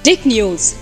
टिक news.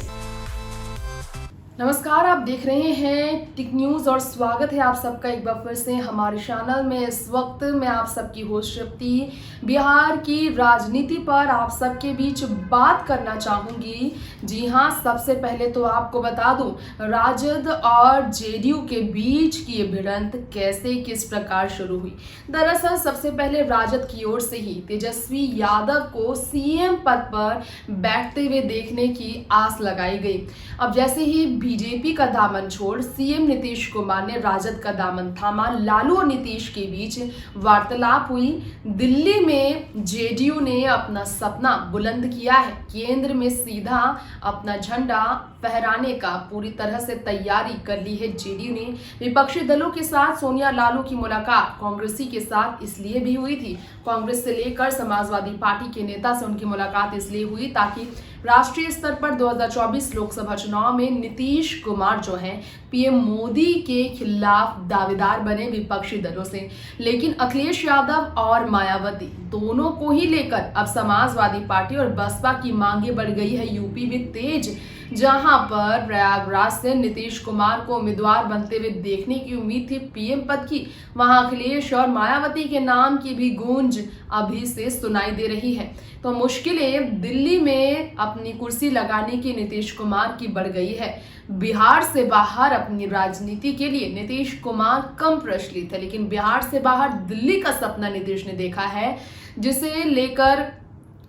नमस्कार, आप देख रहे हैं टिक न्यूज और स्वागत है आप सबका एक बार फिर से हमारे चैनल में। इस वक्त मैं आप सबकी होस्ट शक्ति बिहार की राजनीति पर आप सबके बीच बात करना चाहूंगी। जी हां, सबसे पहले तो आपको बता दूं, राजद और जेडीयू के बीच की ये भिड़ंत कैसे किस प्रकार शुरू हुई। दरअसल सबसे पहले राजद की ओर से ही तेजस्वी यादव को सीएम पद पर बैठते हुए देखने की आस लगाई गई। अब जैसे ही बीजेपी का दामन छोड़ सीएम नीतीश कुमार ने राजद का दामन थामा, लालू और नीतीश के बीच वार्तालाप हुई। दिल्ली में जेडीयू ने अपना सपना बुलंद किया है, केंद्र में सीधा अपना झंडा फहराने का पूरी तरह से तैयारी कर ली है जेडीयू ने। विपक्षी दलों के साथ सोनिया लालू की मुलाकात कांग्रेसी के साथ इसलिए भी हुई थी, कांग्रेस से लेकर समाजवादी पार्टी के नेता से उनकी मुलाकात इसलिए हुई ताकि राष्ट्रीय स्तर पर 2024 लोकसभा चुनाव में नीतीश कुमार जो हैं पीएम मोदी के खिलाफ दावेदार बने विपक्षी दलों से। लेकिन अखिलेश यादव और मायावती दोनों को ही लेकर अब समाजवादी पार्टी और बसपा की मांगे बढ़ गई है यूपी में तेज, जहां पर प्रयागराज से नीतीश कुमार को उम्मीदवार बनते हुए देखने की उम्मीद थी पीएम पद की, वहां अखिलेश और मायावती के नाम की भी गूंज अभी से सुनाई दे रही है। तो मुश्किलें दिल्ली में अपनी कुर्सी लगाने की नीतीश कुमार की बढ़ गई है। बिहार से बाहर अपनी राजनीति के लिए नीतीश कुमार कम प्रचलित है, लेकिन बिहार से बाहर दिल्ली का सपना नीतीश ने देखा है, जिसे लेकर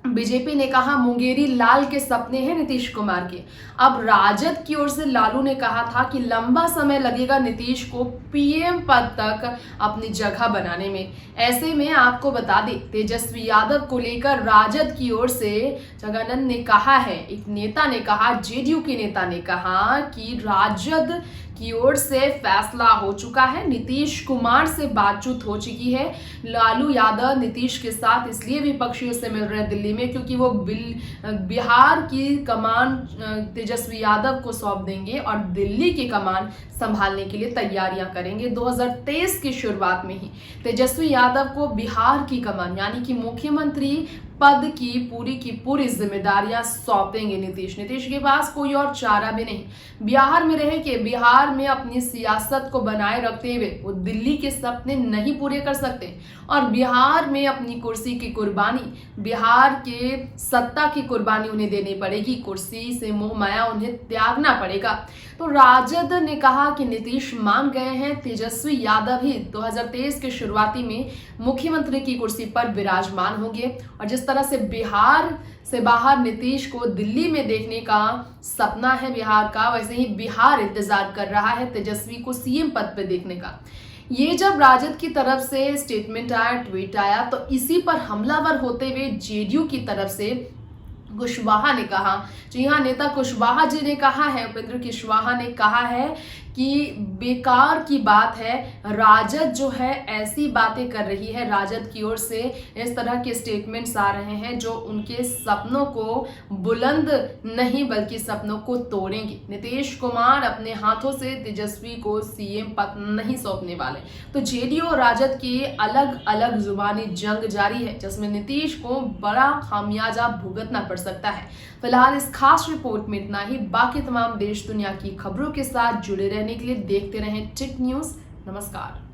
बीजेपी ने कहा मुंगेरी लाल के सपने हैं नीतीश कुमार के। अब राजद की ओर से लालू ने कहा था कि लंबा समय लगेगा नीतीश को पीएम पद तक अपनी जगह बनाने में। ऐसे में आपको बता दें, तेजस्वी यादव को लेकर राजद की ओर से जगन्नाथ ने कहा है, एक नेता ने कहा, जेडीयू के नेता ने कहा कि राजद की ओर से फैसला हो चुका है, नीतीश कुमार से बातचीत हो चुकी है। लालू यादव नीतीश के साथ इसलिए विपक्षियों से मिल रहे हैं दिल्ली में क्योंकि वो बिहार की कमान तेजस्वी यादव को सौंप देंगे और दिल्ली की कमान संभालने के लिए तैयारियां करेंगे। 2023 की शुरुआत में ही तेजस्वी यादव को बिहार की कमान यानी कि मुख्यमंत्री पद की पूरी जिम्मेदारियां सौंपेंगे नीतीश। नीतीश के पास कोई और चारा भी नहीं, बिहार में रह के बिहार में अपनी सियासत को बनाए रखते हुए वो दिल्ली के सपने नहीं पूरे कर सकते और बिहार में अपनी कुर्सी की कुर्बानी, बिहार के सत्ता की कुर्बानी उन्हें देनी पड़ेगी, कुर्सी से मोह माया उन्हें त्यागना पड़ेगा। तो राजद ने कहा कि नीतीश मान गए हैं, तेजस्वी यादव ही 2023 के शुरुआती में मुख्यमंत्री की कुर्सी पर विराजमान होंगे और जिस तरह से बिहार से बाहर नीतीश को दिल्ली में देखने का सपना है बिहार का, वैसे ही बिहार इंतजार कर रहा है तेजस्वी को सीएम पद पर देखने का। ये जब राजद की तरफ से स्टेटमेंट आया, ट्वीट आया, तो इसी पर हमलावर होते हुए जेडीयू की तरफ से कुशवाहा ने कहा, जी हाँ, नेता कुशवाहा जी ने कहा है, उपेंद्र कुशवाहा ने कहा है कि बेकार की बात है, राजद जो है ऐसी बातें कर रही है, राजद की ओर से इस तरह के स्टेटमेंट्स आ रहे हैं जो उनके सपनों को बुलंद नहीं बल्कि सपनों को तोड़ेंगे। नीतीश कुमार अपने हाथों से तेजस्वी को सीएम पद नहीं सौंपने वाले। तो जेडीयू और राजद की अलग अलग जुबानी जंग जारी है, जिसमें नीतीश को बड़ा खामियाजा भुगतना पड़ सकता है। फिलहाल इस खास रिपोर्ट में इतना ही। बाकी तमाम देश दुनिया की खबरों के साथ जुड़े रहने के लिए देखते रहें टिक न्यूज। नमस्कार।